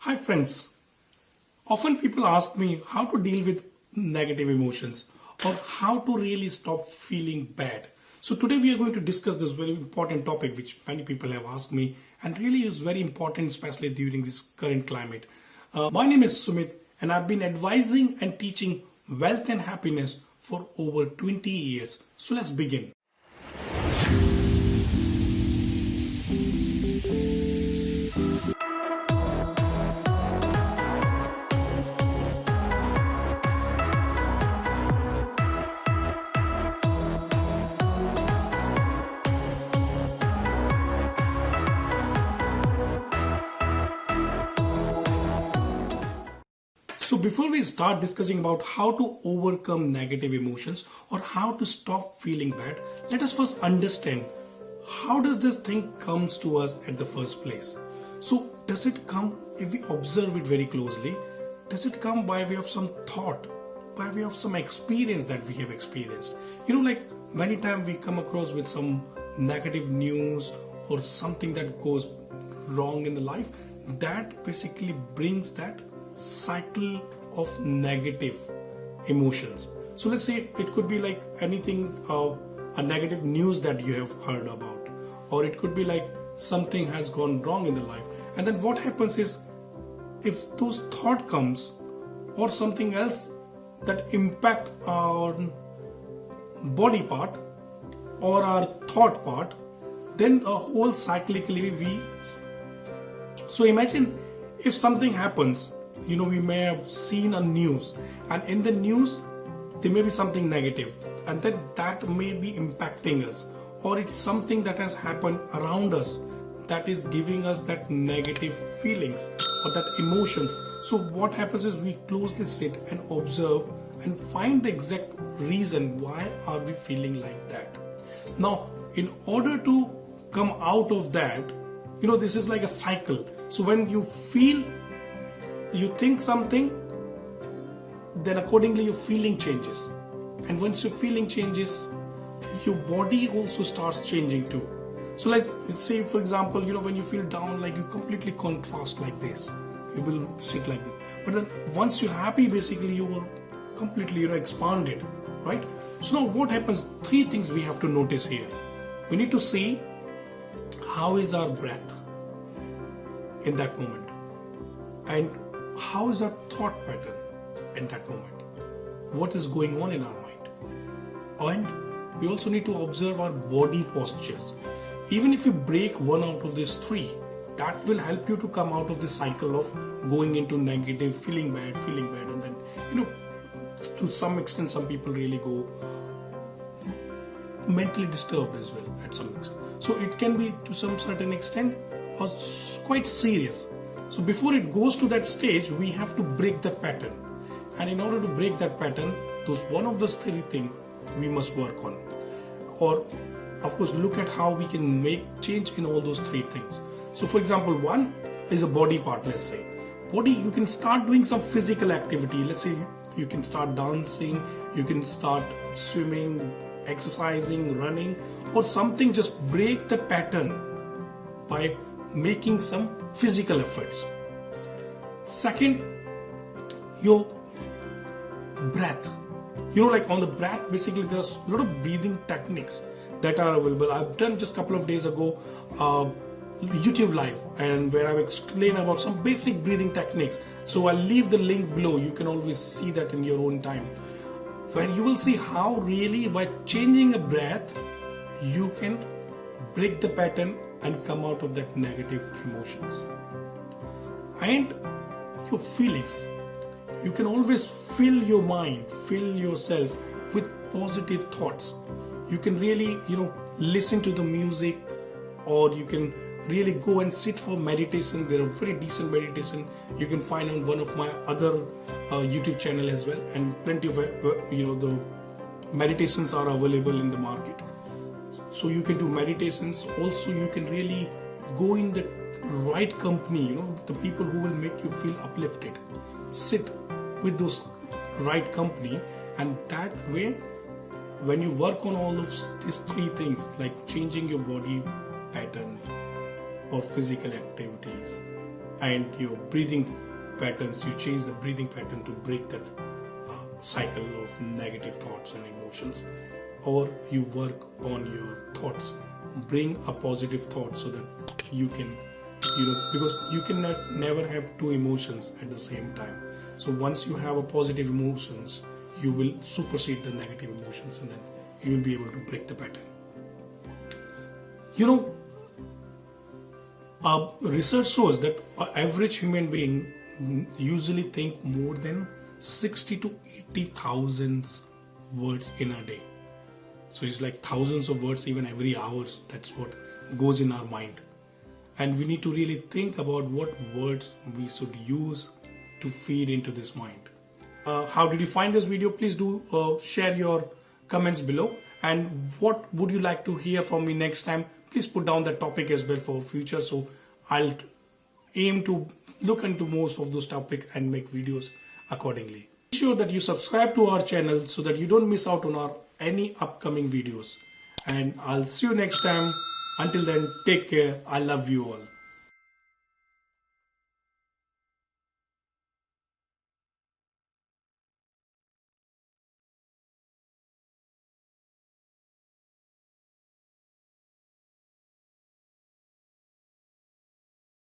Hi friends, often people ask me how to deal with negative emotions or how to really stop feeling bad. So today we are going to discuss this very important topic which many people have asked me and really is very important especially during this current climate. My name is Sumit and I've been advising and teaching wealth and happiness for over 20 years. So let's begin. So before we start discussing about how to overcome negative emotions or how to stop feeling bad, let us first understand how does this thing comes to us at the first place. So does it come, if we observe it very closely, does it come by way of some thought, by way of some experience that we have experienced? Like many times we come across with some negative news or something that goes wrong in the life that basically brings that cycle of negative emotions. So let's say it could be like anything, a negative news that you have heard about, or it could be like something has gone wrong in the life, and then what happens is if those thought comes or something else that impact our body part or our thought part, then a whole cyclically we. So imagine if something happens, we may have seen a news, and in the news there may be something negative, and then that may be impacting us, or it's something that has happened around us that is giving us that negative feelings or that emotions. So what happens is we closely sit and observe and find the exact reason why are we feeling like that. Now in order to come out of that, this is like a cycle. So when you think something, then accordingly your feeling changes, and once your feeling changes, your body also starts changing too. So let's say for example, when you feel down, like you completely contrast like this, you will sit like this, but then once you're happy, basically you will completely expanded, right? So now what happens, three things we have to notice here. We need to see how is our breath in that moment, and how is our thought pattern in that moment, what is going on in our mind, and we also need to observe our body postures. Even if you break one out of these three, that will help you to come out of the cycle of going into negative, feeling bad, and then to some extent some people really go mentally disturbed as well at some extent. So it can be to some certain extent or quite serious. So before it goes to that stage, we have to break that pattern. And in order to break that pattern, one of those three things we must work on. Or of course look at how we can make change in all those three things. So for example, one is a body part, let's say. Body, you can start doing some physical activity. Let's say you can start dancing, you can start swimming, exercising, running, or something. Just break the pattern by making some physical efforts. Second, your breath. Like on the breath, basically there's a lot of breathing techniques that are available. I've done just a couple of days ago YouTube live, and where I've explained about some basic breathing techniques. So I'll leave the link below. You can always see that in your own time, where you will see how really by changing a breath you can break the pattern and come out of that negative emotions. And your feelings, you can always fill your mind, fill yourself with positive thoughts. You can really listen to the music, or you can really go and sit for meditation. There are very decent meditation you can find on one of my other YouTube channel as well, and plenty of the meditations are available in the market. So you can do meditations. Also you can really go in the right company, the people who will make you feel uplifted. Sit with those right company, and that way when you work on all of these three things, like changing your body pattern or physical activities, and your breathing patterns, you change the breathing pattern to break that cycle of negative thoughts and emotions, or you work on your thoughts, bring a positive thought so that you can, because you cannot never have two emotions at the same time. So once you have a positive emotions, you will supersede the negative emotions, and then you will be able to break the pattern. Research shows that an average human being usually think more than 60 to 80,000 words in a day. So it's like thousands of words even every hour. That's what goes in our mind. And we need to really think about what words we should use to feed into this mind. How did you find this video? Please do share your comments below. And what would you like to hear from me next time? Please put down the topic as well for future. So I'll aim to look into most of those topics and make videos accordingly. Be sure that you subscribe to our channel so that you don't miss out on our any upcoming videos. And I'll see you next time. Until then, take care. I love you all.